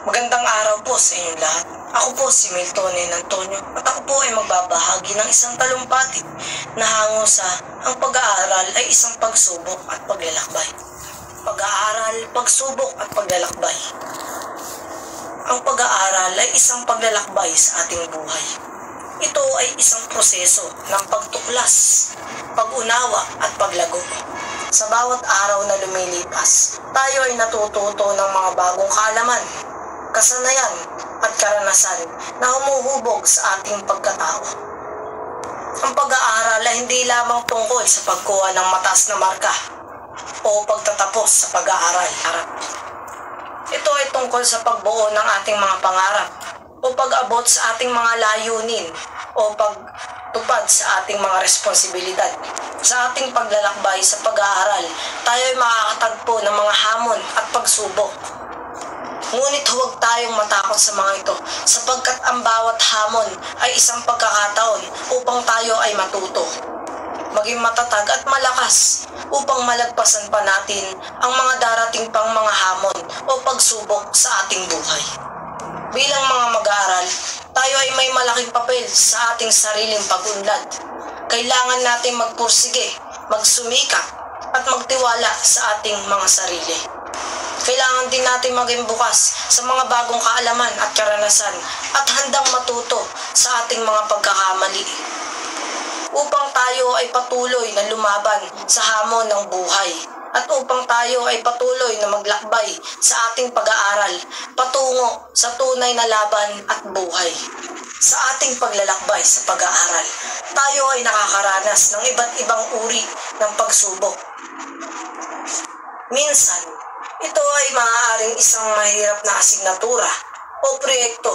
Magandang araw po sa inyong lahat. Ako po si Milton Antonio at ako po ay magbabahagi ng isang talumpati na hango sa ang pag-aaral ay isang pagsubok at paglalakbay. Pag-aaral, pagsubok at paglalakbay. Ang pag-aaral ay isang paglalakbay sa ating buhay. Ito ay isang proseso ng pagtuklas, pag-unawa at paglago. Sa bawat araw na lumilipas, tayo ay natututo ng mga bagong kaalaman, kasanayan at karanasan na humuhubog sa ating pagkatao. Ang pag-aaral ay hindi lamang tungkol sa pagkuha ng mataas na marka o pagtatapos sa pag-aaral. Ito ay tungkol sa pagbuo ng ating mga pangarap o pag-abot sa ating mga layunin o pagtupad sa ating mga responsibilidad. Sa ating paglalakbay sa pag-aaral, tayo ay makakatagpo ng mga hamon at pagsubok. Ngunit huwag tayong matakot sa mga ito sapagkat ang bawat hamon ay isang pagkakataon upang tayo ay matuto. Maging matatag at malakas upang malagpasan pa natin ang mga darating pang mga hamon o pagsubok sa ating buhay. Bilang mga mag-aaral, tayo ay may malaking papel sa ating sariling pag-unlad. Kailangan nating magpursige, magsumikap at magtiwala sa ating mga sarili. Kailangan din natin maging bukas sa mga bagong kaalaman at karanasan at handang matuto sa ating mga pagkakamali upang tayo ay patuloy na lumaban sa hamon ng buhay at upang tayo ay patuloy na maglakbay sa ating pag-aaral patungo sa tunay na laban at buhay. Sa ating paglalakbay sa pag-aaral, tayo ay nakakaranas ng iba't ibang uri ng pagsubok. Minsan, ito ay maaaring isang mahirap na asignatura o proyekto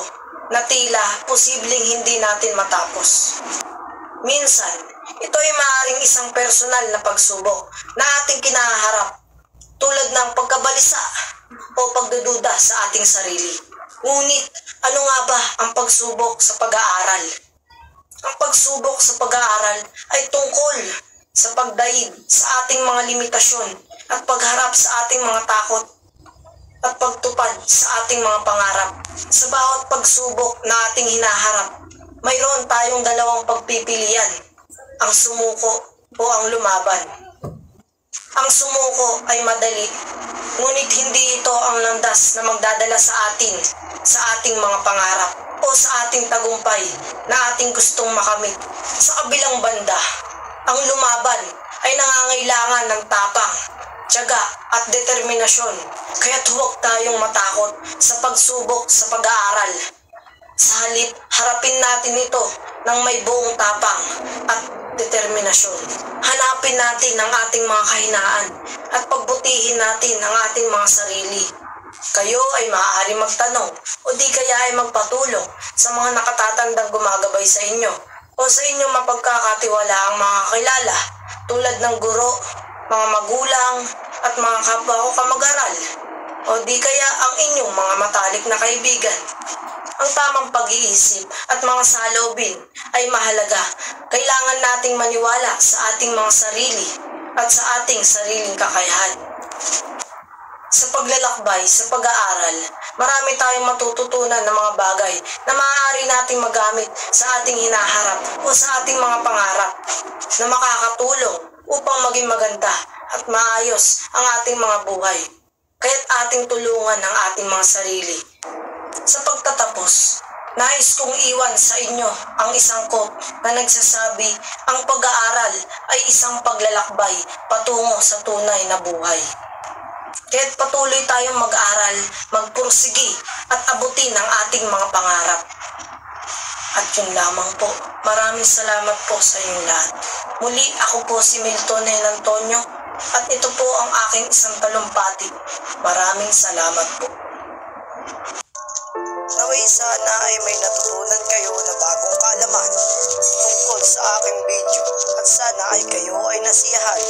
na tila posibleng hindi natin matapos. Minsan, ito ay maaaring isang personal na pagsubok na ating kinaharap tulad ng pagkabalisa o pagdududa sa ating sarili. Ngunit, ano nga ba ang pagsubok sa pag-aaral? Ang pagsubok sa pag-aaral ay tungkol sa pagdaig sa ating mga limitasyon at pagharap sa ating mga takot at pagtupad sa ating mga pangarap. Sa bawat pagsubok na ating hinaharap, mayroon tayong dalawang pagpipilian, ang sumuko o ang lumaban. Ang sumuko ay madali, ngunit hindi ito ang landas na magdadala sa atin sa ating mga pangarap o sa ating tagumpay na ating gustong makamit. Sa kabilang banda, ang lumaban ay nangangailangan ng tapang, tiyaga at determinasyon, kaya't huwag tayong matakot sa pagsubok sa pag-aaral. Sa halip, harapin natin ito ng may buong tapang at determinasyon. Hanapin natin ang ating mga kahinaan at pagbutihin natin ang ating mga sarili. Kayo ay maaari magtanong o di kaya ay magpatulong sa mga nakatatandang gumagabay sa inyo o sa inyong mapagkakatiwalaang mga kakilala tulad ng guro, mga magulang at mga kapwa o kamag-aral o di kaya ang inyong mga matalik na kaibigan. Ang tamang pag-iisip at mga saloobin ay mahalaga. Kailangan nating maniwala sa ating mga sarili at sa ating sariling kakayahan. Sa paglalakbay, sa pag-aaral, marami tayong matututunan ng mga bagay na maaari nating magamit sa ating hinaharap o sa ating mga pangarap na makakatulong upang maging maganda at maayos ang ating mga buhay. Kaya't ating tulungan ang ating mga sarili. Sa pagtatapos, nais kong iwan sa inyo ang isang quote na nagsasabi, ang pag-aaral ay isang paglalakbay patungo sa tunay na buhay. Kaya't patuloy tayong mag-aral, magpursigi at abutin ang ating mga pangarap. At yun lamang po. Maraming salamat po sa inyong lahat. Muli, ako po si Milton Antonio at ito po ang aking isang talumpati. Maraming salamat po. Naway sana ay may natutunan kayo na bagong kaalaman tungkol sa aking video at sana ay kayo ay nasiyahan.